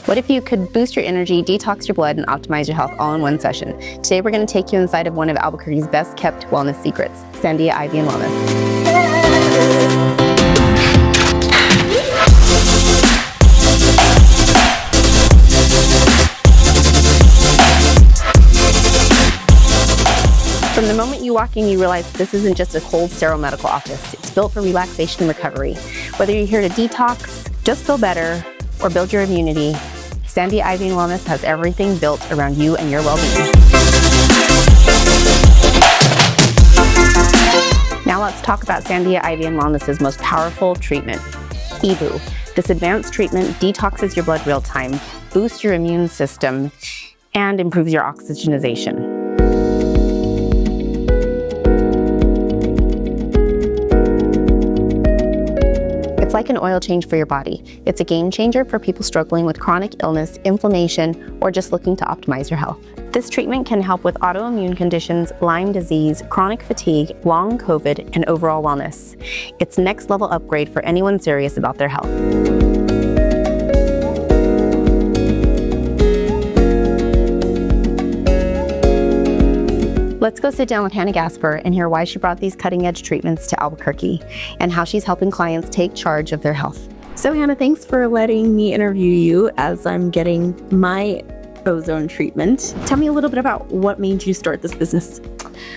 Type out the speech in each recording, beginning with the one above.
What if you could boost your energy, detox your blood, and optimize your health all in one session? Today, we're going to take you inside of one of Albuquerque's best kept wellness secrets, Sandia IV Wellness. From the moment you walk in, you realize this isn't just a cold, sterile medical office. It's built for relaxation and recovery. Whether you're here to detox, just feel better, or build your immunity, Sandia IV Wellness has everything built around you and your well-being. Now let's talk about Sandia IV Wellness's most powerful treatment, EBOO. This advanced treatment detoxes your blood real time, boosts your immune system, and improves your oxygenization. It's like an oil change for your body. It's a game changer for people struggling with chronic illness, inflammation, or just looking to optimize your health. This treatment can help with autoimmune conditions, Lyme disease, chronic fatigue, long COVID, and overall wellness. It's next level upgrade for anyone serious about their health. Let's go sit down with Hannah Gasper and hear why she brought these cutting-edge treatments to Albuquerque and how she's helping clients take charge of their health. So Hannah, thanks for letting me interview you as I'm getting my ozone treatment. Tell me a little bit about what made you start this business.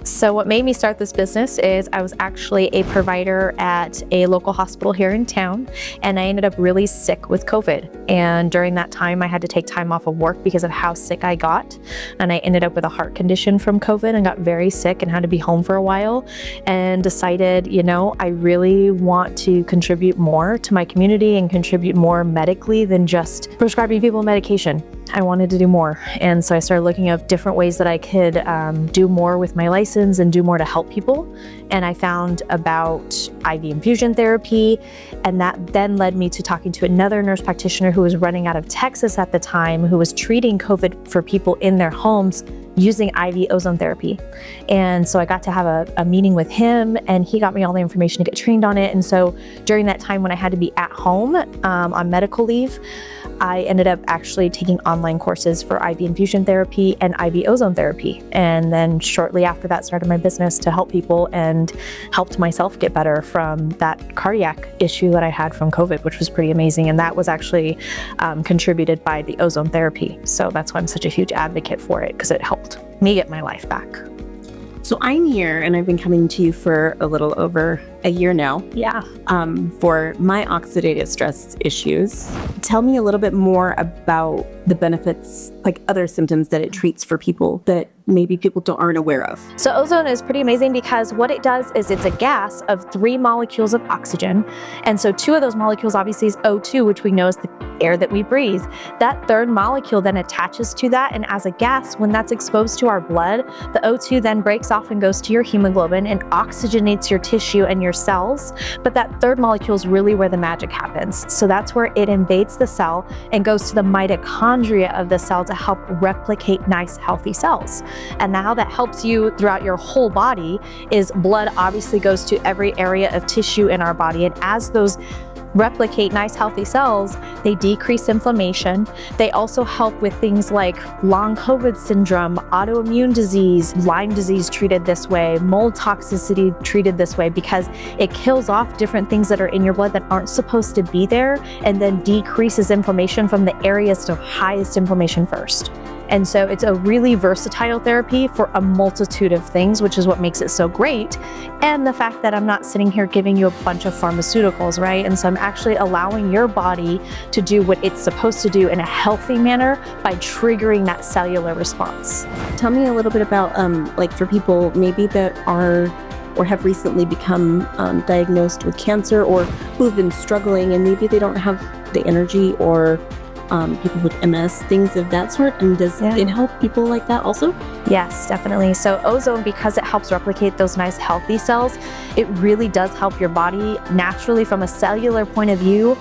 So what made me start this business is I was actually a provider at a local hospital here in town, and I ended up really sick with COVID. And during that time, I had to take time off of work because of how sick I got. And I ended up with a heart condition from COVID and got very sick and had to be home for a while, and decided, you know, I really want to contribute more to my community and contribute more medically than just prescribing people medication. I wanted to do more. And so I started looking at different ways that I could do more with my license and do more to help people. And I found about IV infusion therapy. And that then led me to talking to another nurse practitioner who was running out of Texas at the time, who was treating COVID for people in their homes using IV ozone therapy. And so I got to have a meeting with him, and he got me all the information to get trained on it. And so during that time when I had to be at home on medical leave, I ended up actually taking online courses for IV infusion therapy and IV ozone therapy. And then shortly after that, started my business to help people and helped myself get better from that cardiac issue that I had from COVID, which was pretty amazing. And that was actually contributed by the ozone therapy. So that's why I'm such a huge advocate for it, because it helped me get my life back. So I'm here, and I've been coming to you for a little over a year now. Yeah. For my oxidative stress issues. Tell me a little bit more about the benefits, like other symptoms that it treats for people that maybe people aren't aware of. So ozone is pretty amazing because what it does is it's a gas of 3 molecules of oxygen. And so 2 of those molecules obviously is O2, which we know is the air that we breathe. That third molecule then attaches to that, and as a gas, when that's exposed to our blood, the O2 then breaks off and goes to your hemoglobin and oxygenates your tissue and your cells. But that third molecule is really where the magic happens. So that's where it invades the cell and goes to the mitochondria of the cell to help replicate nice, healthy cells. And now that helps you throughout your whole body is blood obviously goes to every area of tissue in our body. And as those replicate nice, healthy cells, they decrease inflammation. They also help with things like long COVID syndrome, autoimmune disease, Lyme disease treated this way, mold toxicity treated this way, because it kills off different things that are in your blood that aren't supposed to be there, and then decreases inflammation from the areas of highest inflammation first. And so it's a really versatile therapy for a multitude of things, which is what makes it so great. And the fact that I'm not sitting here giving you a bunch of pharmaceuticals, right? And so I'm actually allowing your body to do what it's supposed to do in a healthy manner by triggering that cellular response. Tell me a little bit about, like for people maybe that are or have recently become diagnosed with cancer, or who've been struggling and maybe they don't have the energy, or people with MS, things of that sort. And does it help people like that also? Yes, definitely. So ozone, because it helps replicate those nice healthy cells, it really does help your body naturally from a cellular point of view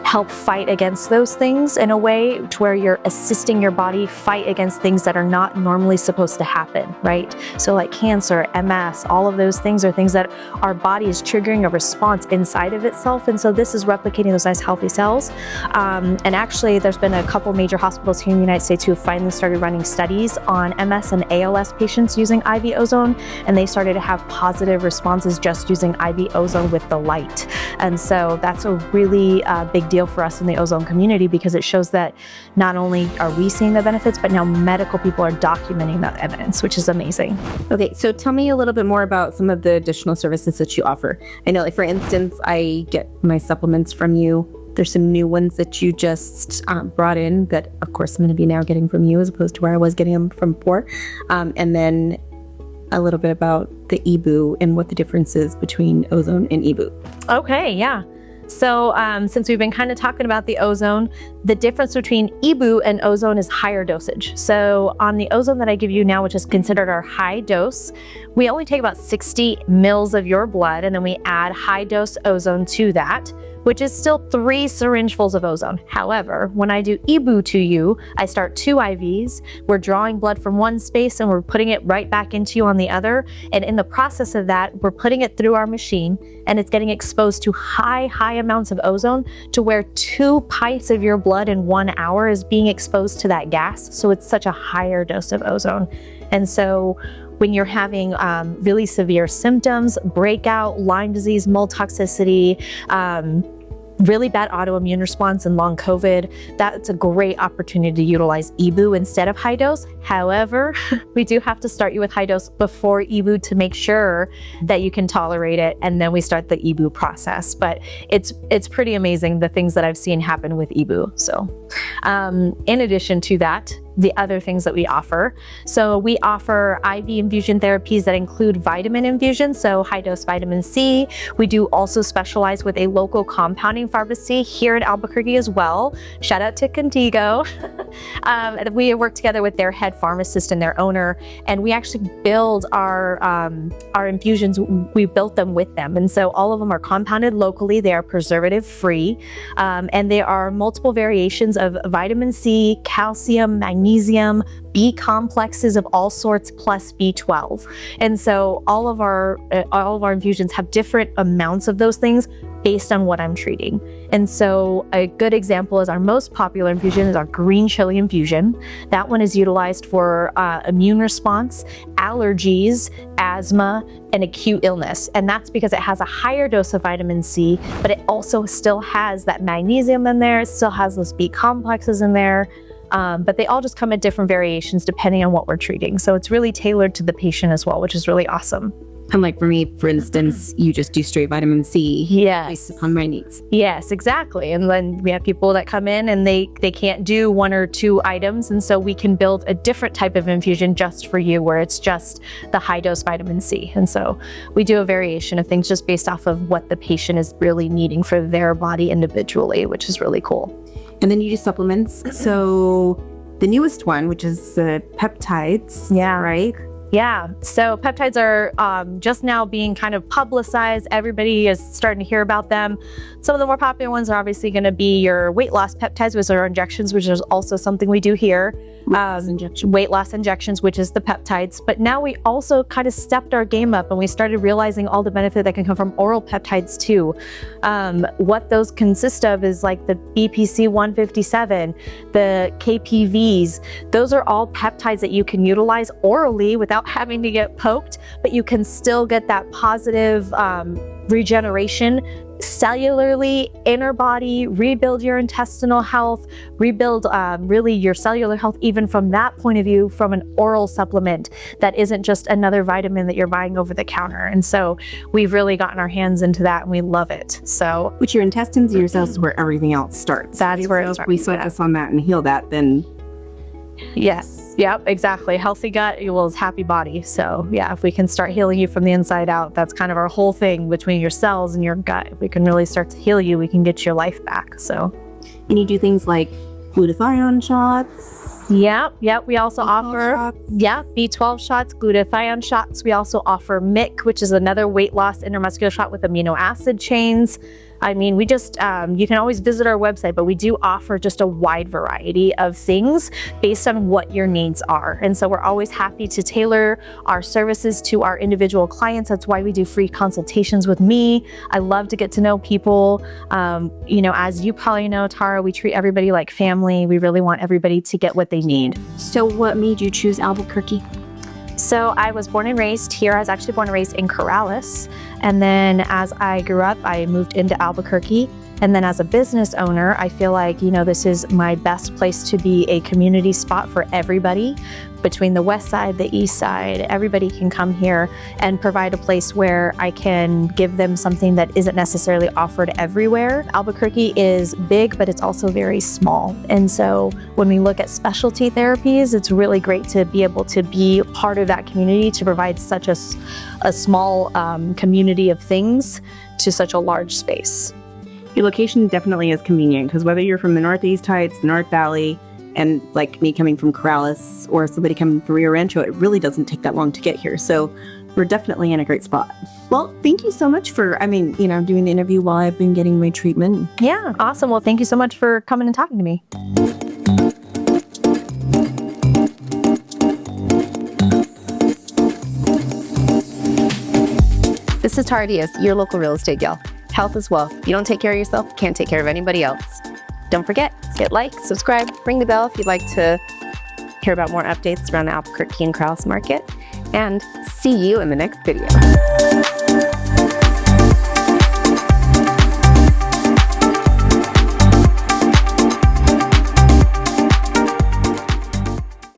help fight against those things in a way to where you're assisting your body fight against things that are not normally supposed to happen, right? So like cancer, MS, all of those things are things that our body is triggering a response inside of itself. And so this is replicating those nice healthy cells. And actually there's been a couple major hospitals here in the United States who have finally started running studies on MS and ALS patients using IV ozone, and they started to have positive responses just using IV ozone with the light. And so that's a really big deal for us in the ozone community, because it shows that not only are we seeing the benefits, but now medical people are documenting that evidence, which is amazing. Okay, so tell me a little bit more about some of the additional services that you offer. I know, like for instance, I get my supplements from you. There's some new ones that you just brought in that, of course, I'm going to be now getting from you as opposed to where I was getting them from before. And then a little bit about the EBU and what the difference is between ozone and EBU. Okay, yeah. So since we've been kind of talking about the ozone, the difference between EBU and ozone is higher dosage. So on the ozone that I give you now, which is considered our high dose, we only take about 60 mils of your blood, and then we add high dose ozone to that, which is still 3 syringefuls of ozone. However, when I do EBU to you, I start 2 IVs. We're drawing blood from one space and we're putting it right back into you on the other. And in the process of that, we're putting it through our machine, and it's getting exposed to high amounts of ozone, to where 2 pints of your blood in 1 hour is being exposed to that gas. So it's such a higher dose of ozone. And so when you're having really severe symptoms, breakout, Lyme disease, mold toxicity, really bad autoimmune response and long COVID, that's a great opportunity to utilize EBU instead of high dose. However, we do have to start you with high dose before EBU to make sure that you can tolerate it, and then we start the EBU process. But it's pretty amazing the things that I've seen happen with EBU. So in addition to that, the other things that we offer. So we offer IV infusion therapies that include vitamin infusion, so high dose vitamin C. We do also specialize with a local compounding pharmacy here in Albuquerque as well. Shout out to Contigo. We work together with their head pharmacist and their owner, and we actually build our infusions. We built them with them, and so all of them are compounded locally. They are preservative free, and there are multiple variations of vitamin C, calcium, magnesium, B complexes of all sorts, plus B12. And so all of our infusions have different amounts of those things based on what I'm treating. And so a good example is our most popular infusion is our green chili infusion. That one is utilized for immune response, allergies, asthma, and acute illness. And that's because it has a higher dose of vitamin C, but it also still has that magnesium in there. It still has those B complexes in there. But they all just come in different variations depending on what we're treating. So it's really tailored to the patient as well, which is really awesome. And like for me, for instance, you just do straight vitamin C based upon my needs. Yes, exactly. And then we have people that come in and they can't do 1 or 2 items. And so we can build a different type of infusion just for you, where it's just the high dose vitamin C. And so we do a variation of things just based off of what the patient is really needing for their body individually, which is really cool. And then you do supplements. So the newest one, which is peptides. Yeah. Right? Yeah. So peptides are just now being kind of publicized. Everybody is starting to hear about them. Some of the more popular ones are obviously going to be your weight loss peptides, which are injections, which is also something we do here. Weight loss injections, which is the peptides. But now we also kind of stepped our game up, and we started realizing all the benefit that can come from oral peptides too. What those consist of is like the BPC 157, the KPVs. Those are all peptides that you can utilize orally without having to get poked, but you can still get that positive regeneration cellularly, inner body, rebuild your intestinal health, rebuild really your cellular health, even from that point of view, from an oral supplement that isn't just another vitamin that you're buying over the counter. And so we've really gotten our hands into that, and we love it. So with your intestines and your cells is where everything else starts. That's where it starts. If we focus on that and heal that, then yes. Yep, exactly. Healthy gut equals happy body. So yeah, if we can start healing you from the inside out, that's kind of our whole thing between your cells and your gut. If we can really start to heal you, we can get your life back. So, and you do things like glutathione shots. Yeah. We also offer B12 shots, glutathione shots. We also offer MIC, which is another weight loss intramuscular shot with amino acid chains. I mean, we just, you can always visit our website, but we do offer just a wide variety of things based on what your needs are. And so we're always happy to tailor our services to our individual clients. That's why we do free consultations with me. I love to get to know people. You know, as you probably know, Tara, we treat everybody like family. We really want everybody to get what they need. So what made you choose Albuquerque? So I was born and raised here. I was actually born and raised in Corrales. And then as I grew up, I moved into Albuquerque. And then as a business owner, I feel like, you know, this is my best place to be a community spot for everybody. Between the west side, the east side, everybody can come here and provide a place where I can give them something that isn't necessarily offered everywhere. Albuquerque is big, but it's also very small. And so when we look at specialty therapies, it's really great to be able to be part of that community, to provide such a small community of things to such a large space. Your location definitely is convenient, because whether you're from the Northeast Heights, North Valley, and like me coming from Corrales or somebody coming from Rio Rancho, it really doesn't take that long to get here. So we're definitely in a great spot. Well, thank you so much for, doing the interview while I've been getting my treatment. Yeah, awesome. Well, thank you so much for coming and talking to me. This is Tara Diaz, your local real estate gal. Health is wealth. You don't take care of yourself, can't take care of anybody else. Don't forget, hit like, subscribe, ring the bell if you'd like to hear about more updates around the Albuquerque and Corrales market. And see you in the next video.